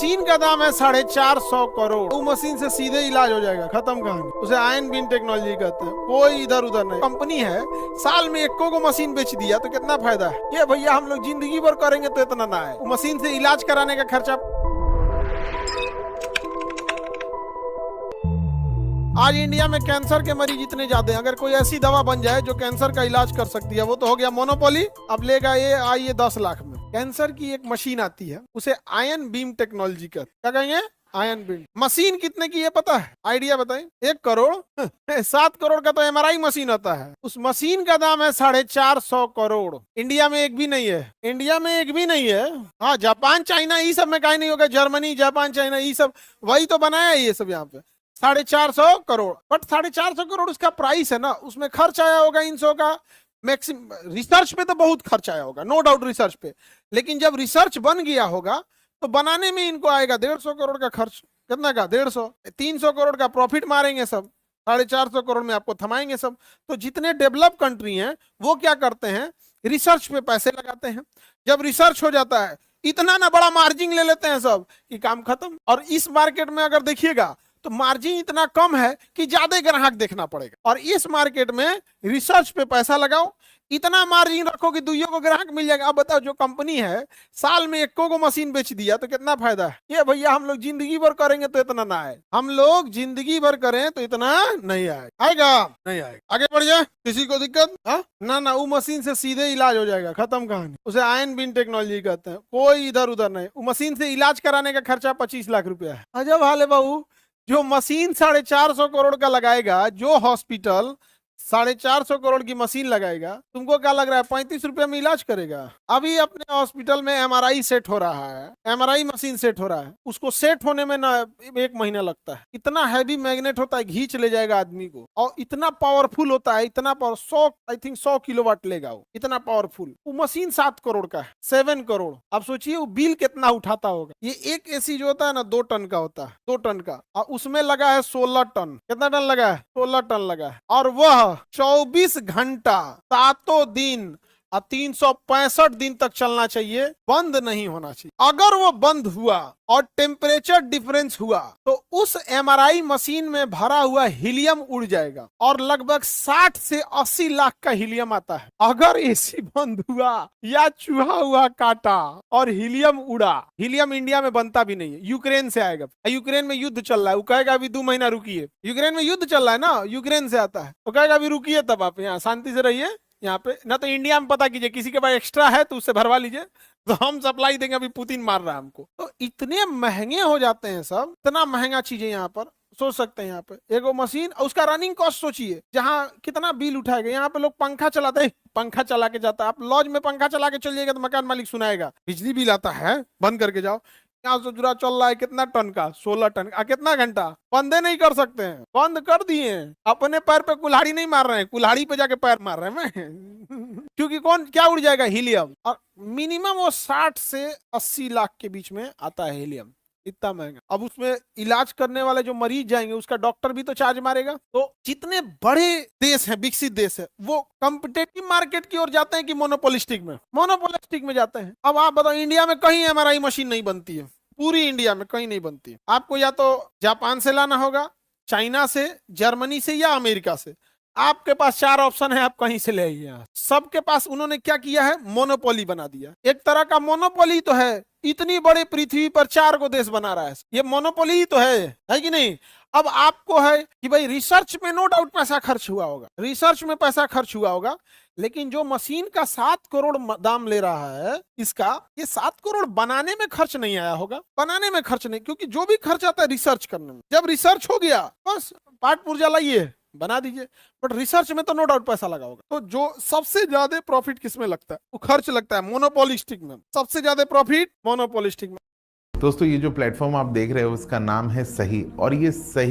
Machine का दाम है 450 करोड़। वो मशीन से सीधे इलाज हो जाएगा, खत्म कहानी। उसे आयन बीम टेक्नोलॉजी कहते हैं। कोई इधर उधर नहीं। कंपनी है, साल में 1 को मशीन बेच दिया तो कितना फायदा है। ये भैया हम लोग जिंदगी भर करेंगे तो इतना ना है। वो मशीन से इलाज कराने का खर्चा। आज इंडिया में कैंसर के मरीज इतने ज्यादा हैं, अगर कोई ऐसी दवा बन जाए जो कैंसर का इलाज कर सकती है, वो तो हो गया मोनोपोली। अब लेगा ये आइए 10 लाख में। कैंसर की एक मशीन आती है, उसे आयन बीम टेक्नोलॉजी का क्या कहेंगे, आयन बीम। मशीन कितने की है पता है, आइडिया बताएं। 1 करोड़ 7 करोड़ का तो एमआरआई मशीन आता है। उस मशीन का दाम है 450 करोड़। इंडिया में एक भी नहीं है, इंडिया में एक भी नहीं है। हाँ, जापान चाइना ये सब में कहीं नहीं होगा। जर्मनी जापान चाइना ये सब वही तो बनाया है ये सब यहाँ पे। 450 करोड़। बट 450 करोड़ उसका प्राइस है ना, उसमें खर्च आया होगा इन सौ का मैक्सिमम। रिसर्च पे तो बहुत खर्च आया होगा, नो डाउट रिसर्च पे। लेकिन जब रिसर्च बन गया होगा तो बनाने में इनको आएगा 150 करोड़ का खर्च। कितना का, 150। 300 करोड़ का प्रॉफिट मारेंगे सब, 450 करोड़ में आपको थमाएंगे सब। तो जितने डेवलप कंट्री हैं वो क्या करते हैं, रिसर्च पे पैसे लगाते हैं। जब रिसर्च हो जाता है इतना ना बड़ा मार्जिन ले लेते हैं सब कि काम खत्म। और इस मार्केट में अगर देखिएगा तो मार्जिन इतना कम है कि ज्यादा ग्राहक देखना पड़ेगा। और इस मार्केट में रिसर्च पे पैसा लगाओ, इतना मार्जिन रखो कि दुइयों को ग्राहक मिल जाएगा। अब बताओ, जो कंपनी है साल में 1 को मशीन बेच दिया तो कितना फायदा है। ये भैया हम लोग जिंदगी भर करेंगे तो इतना ना आए। हम लोग जिंदगी भर करें तो इतना नहीं आएगा, नहीं आएगा। आगे बढ़ जाए, किसी को दिक्कत ना ना, वो मशीन से सीधे इलाज हो जाएगा, खत्म कहानी। उसे आयन बीम टेक्नोलॉजी कहते हैं। कोई इधर उधर नहीं। वो मशीन से इलाज कराने का खर्चा 25 लाख रुपया है। अजब हाल है बाबू। जो मशीन 450 करोड़ का लगाएगा, जो हॉस्पिटल 450 करोड़ की मशीन लगाएगा, तुमको क्या लग रहा है 35 रुपए में इलाज करेगा। अभी अपने हॉस्पिटल में एमआरआई सेट हो रहा है, एमआरआई मशीन सेट हो रहा है। उसको सेट होने में ना 1 महीना लगता है। इतना हैवी मैग्नेट होता है, खींच ले जाएगा आदमी को। और इतना पावरफुल होता है, इतना पावर 100 किलोवाट लेगा वो, इतना पावरफुल। वो मशीन 7 करोड़ का है, 7 करोड़। अब सोचिए वो बिल कितना उठाता होगा। ये एक एसी जो होता है ना 2 टन का होता है, 2 टन का। और उसमें लगा है 16 टन। कितना टन लगा है, 16 टन लगा है। और वह 24 घंटा 7 दिन और 365 दिन तक चलना चाहिए, बंद नहीं होना चाहिए। अगर वो बंद हुआ और टेम्परेचर डिफरेंस हुआ तो उस एमआरआई मशीन में भरा हुआ हीलियम उड़ जाएगा। और लगभग 60 से 80 लाख का हीलियम आता है। अगर एसी बंद हुआ या चूहा हुआ काटा और हीलियम उड़ा, हीलियम इंडिया में बनता भी नहीं है, यूक्रेन से आएगा। यूक्रेन में युद्ध चल रहा है, वो कहेगा अभी 2 महीना रुकिए। यूक्रेन में युद्ध चल रहा है ना, यूक्रेन से आता है, वो कहेगा अभी रुकिए, तब आप यहाँ शांति से रहिए। यहाँ पे ना तो इंडिया में पता कीजिए, किसी के पास एक्स्ट्रा है तो उससे भरवा लीजिए, तो हम सप्लाई देंगे। अभी पुतिन मार रहा है हमको। तो इतने महंगे हो जाते हैं सब, इतना महंगा चीजें यहाँ पर। सोच सकते हैं यहाँ पे एगो मशीन, उसका रनिंग कॉस्ट सोचिए, जहाँ कितना बिल उठाएगा। यहाँ पे लोग पंखा चलाते हैं, पंखा चला के जाता है। आप लॉज में पंखा चला के चलिएगा तो मकान मालिक सुनाएगा बिजली बिल आता है, बंद करके जाओ। यहाँ से जुड़ा चल रहा है कितना टन का, 16 टन का। कितना घंटा बंदे नहीं कर सकते हैं, बंद कर दिए। अपने पैर पे कुल्हाड़ी नहीं मार रहे हैं, कुल्हाड़ी पे जाके पैर मार रहे हैं क्योंकि कौन क्या उड़ जाएगा, हीलियम। और मिनिमम वो 60 से 80 लाख के बीच में आता है हीलियम, इतना महंगा। अब उसमें इलाज करने वाले जो मरीज जाएंगे, उसका डॉक्टर भी तो चार्ज मारेगा। तो जितने बड़े देश हैं, विकसित देश है, वो कॉम्पिटिटिव मार्केट की ओर जाते हैं कि मोनोपोलिस्टिक में जाते हैं। अब आप बताओ, इंडिया में कहीं एमआरआई मशीन नहीं बनती है, पूरी इंडिया में कहीं नहीं बनती है। आपको या तो जापान से लाना होगा, चाइना से, जर्मनी से या अमेरिका से। आपके पास 4 ऑप्शन है, आप कहीं से ले आइए। सबके पास उन्होंने क्या किया है, मोनोपोली बना दिया। एक तरह का मोनोपोली तो है, इतनी बड़ी पृथ्वी पर 4 को देश बना रहा है, ये मोनोपोली ही तो है कि नहीं। अब आपको है कि भाई रिसर्च में नो डाउट पैसा खर्च हुआ होगा, रिसर्च में पैसा खर्च हुआ होगा। लेकिन जो मशीन का 7 करोड़ दाम ले रहा है इसका, ये 7 करोड़ बनाने में खर्च नहीं आया होगा, बनाने में खर्च नहीं। क्योंकि जो भी खर्च आता है रिसर्च करने में, जब रिसर्च हो गया बस पार्ट पुर्जा लाइए बना दीजिए। बट रिसर्च में तो नो डाउट पैसा लगा होगा। तो जो सबसे ज्यादा प्रॉफिट किसमें लगता है, वो खर्च लगता है मोनोपोलिस्टिक में। सबसे ज्यादा प्रॉफिट मोनोपोलिस्टिक में। दोस्तों, ये जो प्लेटफॉर्म आप देख रहे हो उसका नाम है सही, और ये सही